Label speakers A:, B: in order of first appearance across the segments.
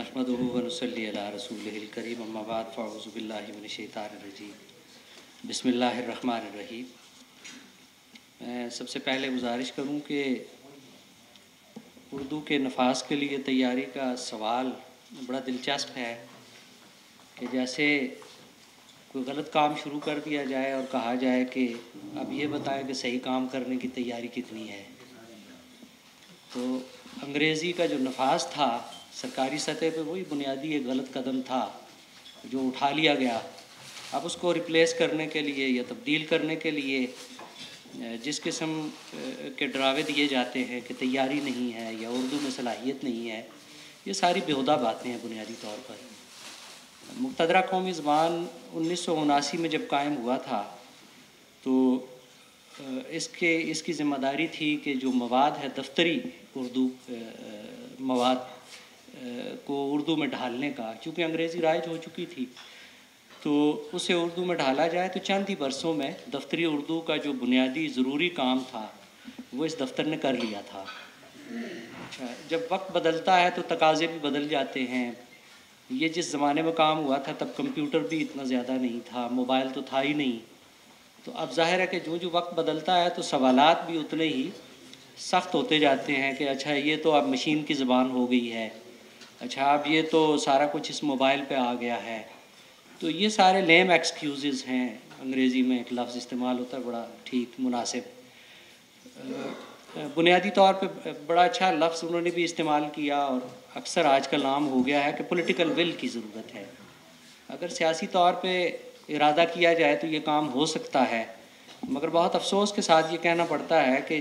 A: नहमदुहु व नुसल्ली अला रसूलिहिल करीम अम्मा बाद फ़अऊज़ु बिल्लाहि मिनश शैतानिर रजीम बिस्मिल्लाहिर्रहमानिर्रहीम। मैं सबसे पहले गुजारिश करूं कि उर्दू के नफाज के लिए तैयारी का सवाल बड़ा दिलचस्प है कि जैसे कोई गलत काम शुरू कर दिया जाए और कहा जाए कि अब ये बताएं कि सही काम करने की तैयारी कितनी है। तो अंग्रेज़ी का जो नफाज था सरकारी सतह पे वही बुनियादी एक गलत कदम था जो उठा लिया गया। अब उसको रिप्लेस करने के लिए या तब्दील करने के लिए जिस किस्म के डरावे दिए जाते हैं कि तैयारी नहीं है या उर्दू में सलाहियत नहीं है, ये सारी बेहुदा बातें हैं बुनियादी तौर पर। मुक़तदरा कौमी ज़बान 1979 में जब कायम हुआ था तो इसकी ज़िम्मेदारी थी कि जो मवाद है दफ्तरी उर्दू मवाद को उर्दू में ढालने का, चूँकि अंग्रेज़ी राइज हो चुकी थी तो उसे उर्दू में ढाला जाए। तो चंद ही बरसों में दफ्तरी उर्दू का जो बुनियादी ज़रूरी काम था वो इस दफ्तर ने कर लिया था। अच्छा, जब वक्त बदलता है तो तकाज़े भी बदल जाते हैं। ये जिस ज़माने में काम हुआ था तब कंप्यूटर भी इतना ज़्यादा नहीं था, मोबाइल तो था ही नहीं। तो अब ज़ाहिर है कि जो वक्त बदलता है तो सवालात भी उतने ही सख्त होते जाते हैं कि अच्छा ये तो अब मशीन की ज़बान हो गई है, अच्छा अब ये तो सारा कुछ इस मोबाइल पे आ गया है। तो ये सारे लेम एक्सक्यूज़ हैं। अंग्रेज़ी में एक लफ्ज़ इस्तेमाल होता है बड़ा ठीक मुनासिब, बुनियादी तौर पे बड़ा अच्छा लफ्ज़ उन्होंने भी इस्तेमाल किया और अक्सर आजकल आम हो गया है कि पॉलिटिकल विल की ज़रूरत है। अगर सियासी तौर पे इरादा किया जाए तो ये काम हो सकता है, मगर बहुत अफसोस के साथ ये कहना पड़ता है कि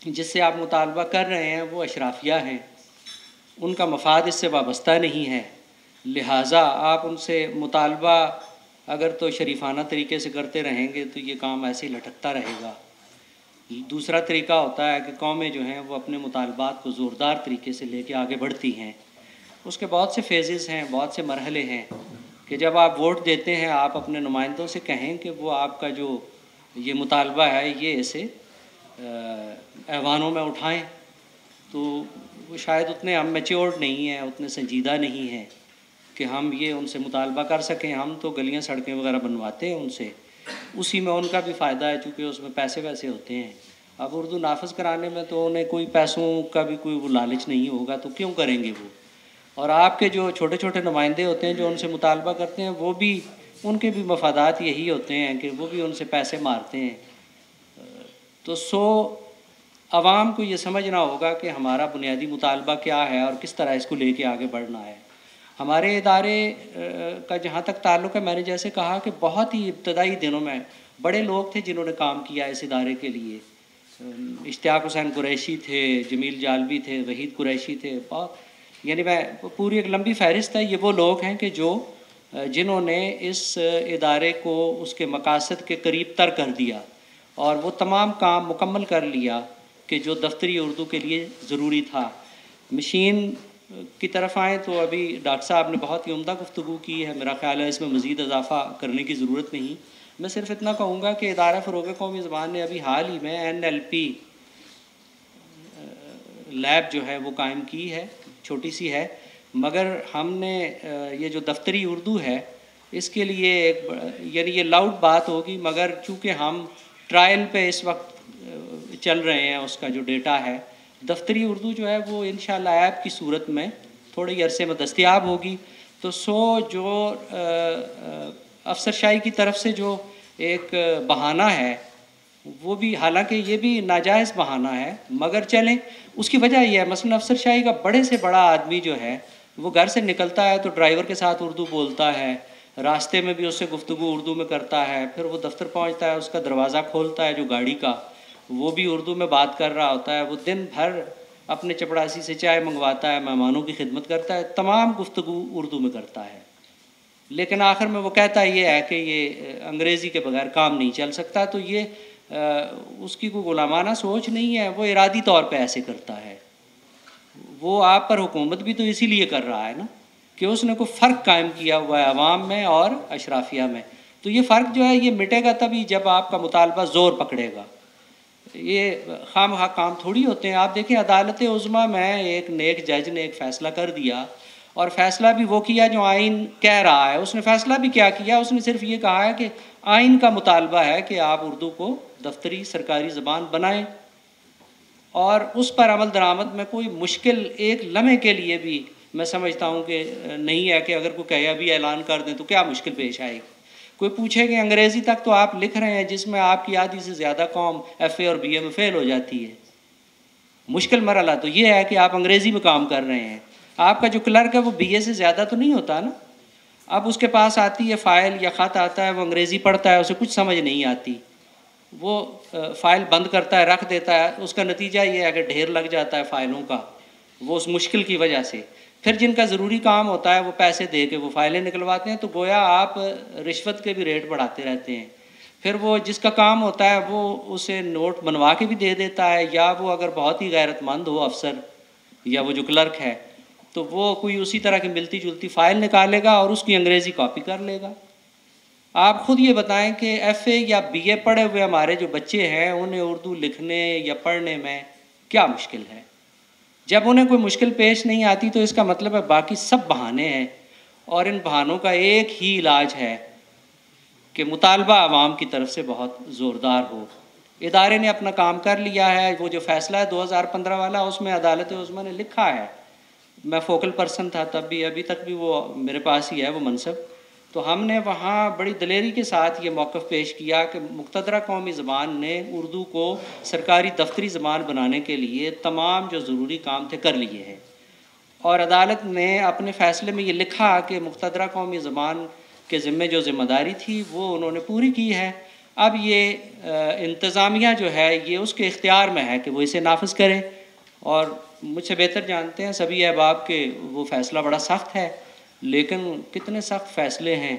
A: जिससे आप मुतालबा कर रहे हैं वो अशराफिया हैं, उनका मफाद इससे वाबस्ता नहीं है। लिहाजा आप उनसे मुतालबा अगर तो शरीफाना तरीके से करते रहेंगे तो ये काम ऐसे ही लटकता रहेगा। दूसरा तरीका होता है कि कौमें जो हैं वो अपने मुतालबात को ज़ोरदार तरीके से लेके आगे बढ़ती हैं। उसके बहुत से फेजेस हैं, बहुत से मरहले हैं कि जब आप वोट देते हैं आप अपने नुमाइंदों से कहें कि वो आपका जो ये मुतालबा है ये ऐसे ऐवानों में उठाएं, तो वो शायद उतने हम मैच्योर्ड नहीं हैं, उतने संजीदा नहीं हैं कि हम ये उनसे मुतालबा कर सकें। हम तो गलियां सड़कें वगैरह बनवाते हैं उनसे, उसी में उनका भी फ़ायदा है चूँकि उसमें पैसे वैसे होते हैं। अब उर्दू नाफिज कराने में तो उन्हें कोई पैसों का भी कोई वो लालच नहीं होगा, तो क्यों करेंगे वो। और आपके जो छोटे छोटे नुमाइंदे होते हैं जो उनसे मुतालबा करते हैं वो भी उनके भी मफादात यही होते हैं कि वो भी उनसे पैसे मारते हैं। तो आवाम को ये समझना होगा कि हमारा बुनियादी मुतालबा क्या है और किस तरह इसको लेके आगे बढ़ना है। हमारे इदारे का जहाँ तक ताल्लुक़ है, मैंने जैसे कहा कि बहुत ही इब्तदाई दिनों में बड़े लोग थे जिन्होंने काम किया इस इदारे के लिए। इश्तियाक हुसैन कुरैशी थे, जमील जालवी थे, वहीद कुरैशी थे, यानी मैं पूरी एक लंबी फहरिस्त है। ये वो लोग हैं कि जिन्होंने इस इदारे को उसके मकासद के करीब तर कर दिया और वो तमाम काम मुकम्मल कर लिया कि जो दफ्तरी उर्दू के लिए ज़रूरी था। मशीन की तरफ आएँ तो अभी डॉक्टर साहब ने बहुत ही उम्दा गुफ्तगू की है, मेरा ख़्याल है इसमें मज़ीद इजाफ़ा करने की ज़रूरत नहीं। मैं सिर्फ इतना कहूँगा कि इदारा फ़रोग़ कौमी ज़बान ने अभी हाल ही में NLP लैब जो है वो कायम की है, छोटी सी है, मगर हमने ये जो दफ्तरी उर्दू है इसके लिए यानी ये लाउड बात होगी, मगर चूँकि हम ट्रायल पे इस वक्त चल रहे हैं, उसका जो डेटा है दफ्तरी उर्दू जो है वो इंशाअल्लाह ऐप की सूरत में थोड़े अरसे में दस्तयाब होगी। तो जो अफसरशाही की तरफ से जो एक बहाना है वो भी, हालांकि ये भी नाजायज़ बहाना है, मगर चलें उसकी वजह यह है मसलन अफसरशाही का बड़े से बड़ा आदमी जो है वो घर से निकलता है तो ड्राइवर के साथ उर्दू बोलता है, रास्ते में भी उससे गुफ्तगू उर्दू में करता है, फिर वो दफ्तर पहुंचता है उसका दरवाज़ा खोलता है जो गाड़ी का वो भी उर्दू में बात कर रहा होता है, वो दिन भर अपने चपड़ासी से चाय मंगवाता है, मेहमानों की खिदमत करता है, तमाम गुफ्तगू उर्दू में करता है। लेकिन आखिर में वो कहता ये है कि ये अंग्रेज़ी के बगैर काम नहीं चल सकता। तो ये उसकी कोई गुलामाना सोच नहीं है, वो इरादी तौर पे ऐसे करता है। वो आप पर हुकूमत भी तो इसीलिए कर रहा है ना कि उसने कोई फ़र्क कायम किया हुआ है अवाम में और अशराफिया में। तो ये फ़र्क जो है ये मिटेगा तभी जब आपका मुतालबा ज़ोर पकड़ेगा। یہ خواہ مخواہ کام تھوڑی ہوتے ہیں. آپ دیکھیں عدالت عظمیٰ میں ایک نیک جج نے ایک فیصلہ کر دیا، اور فیصلہ بھی وہ کیا جو آئین کہہ رہا ہے. اس نے فیصلہ بھی کیا کیا؟ اس نے صرف یہ کہا ہے کہ آئین کا مطالبہ ہے کہ آپ اردو کو دفتری سرکاری زبان بنائیں، اور اس پر عمل درآمد میں کوئی مشکل ایک لمحے کے لیے بھی میں سمجھتا ہوں کہ نہیں ہے کہ اگر کوئی کہے ابھی اعلان کر دیں تو کیا مشکل پیش آئے گی. کوئی پوچھے کہ انگریزی تک تو آپ لکھ رہے ہیں جس میں آپ کی آدھی سے زیادہ قوم ایف اے اور بی اے میں فیل ہو جاتی ہے. مشکل مرحلہ تو یہ ہے کہ آپ انگریزی میں کام کر رہے ہیں. آپ کا جو کلرک ہے وہ بی اے سے زیادہ تو نہیں ہوتا نا. اب اس کے پاس آتی ہے فائل یا خط آتا ہے، وہ انگریزی پڑھتا ہے، اسے کچھ سمجھ نہیں آتی، وہ فائل بند کرتا ہے، رکھ دیتا ہے. اس کا نتیجہ یہ ہے کہ ڈھیر لگ جاتا ہے فائلوں کا، وہ اس مشکل کی وجہ سے. پھر جن کا ضروری کام ہوتا ہے وہ پیسے دے کے وہ فائلیں نکلواتے ہیں، تو گویا آپ رشوت کے بھی ریٹ بڑھاتے رہتے ہیں. پھر وہ جس کا کام ہوتا ہے وہ اسے نوٹ بنوا کے بھی دے دیتا ہے، یا وہ اگر بہت ہی غیرت مند ہو افسر یا وہ جو کلرک ہے تو وہ کوئی اسی طرح کی ملتی جلتی فائل نکالے گا اور اس کی انگریزی کاپی کر لے گا. آپ خود یہ بتائیں کہ ایف اے یا بی اے پڑھے ہوئے ہمارے جو بچے ہیں انہیں اردو لکھنے یا پڑھنے میں کیا مشکل ہے؟ جب انہیں کوئی مشکل پیش نہیں آتی تو اس کا مطلب ہے باقی سب بہانے ہیں، اور ان بہانوں کا ایک ہی علاج ہے کہ مطالبہ عوام کی طرف سے بہت زوردار ہو. ادارے نے اپنا کام کر لیا ہے. وہ جو فیصلہ ہے 2015 والا، اس میں عدالت عظمیٰ نے لکھا ہے، میں فوکل پرسن تھا تب بھی، ابھی تک بھی وہ میرے پاس ہی ہے وہ منصب، تو ہم نے وہاں بڑی دلیری کے ساتھ یہ موقف پیش کیا کہ مقتدرہ قومی زبان نے اردو کو سرکاری دفتری زبان بنانے کے لیے تمام جو ضروری کام تھے کر لیے ہیں. اور عدالت نے اپنے فیصلے میں یہ لکھا کہ مقتدرہ قومی زبان کے ذمے جو ذمہ داری تھی وہ انہوں نے پوری کی ہے. اب یہ انتظامیہ جو ہے یہ اس کے اختیار میں ہے کہ وہ اسے نافذ کرے، اور مجھ سے بہتر جانتے ہیں سبھی احباب کہ وہ فیصلہ بڑا سخت ہے، لیکن کتنے سخت فیصلے ہیں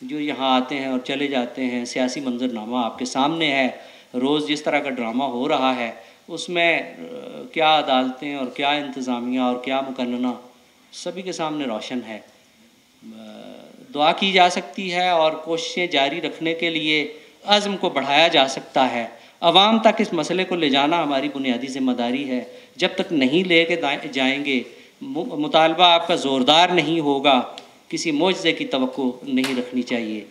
A: جو یہاں آتے ہیں اور چلے جاتے ہیں. سیاسی منظرنامہ آپ کے سامنے ہے، روز جس طرح کا ڈرامہ ہو رہا ہے اس میں کیا عدالتیں اور کیا انتظامیہ اور کیا مقننہ سبھی کے سامنے روشن ہے. دعا کی جا سکتی ہے اور کوششیں جاری رکھنے کے لیے عزم کو بڑھایا جا سکتا ہے. عوام تک اس مسئلے کو لے جانا ہماری بنیادی ذمہ داری ہے. جب تک نہیں لے کے جائیں گے، مطالبہ آپ کا زوردار نہیں ہوگا، کسی معجزے کی توقع نہیں رکھنی چاہیے.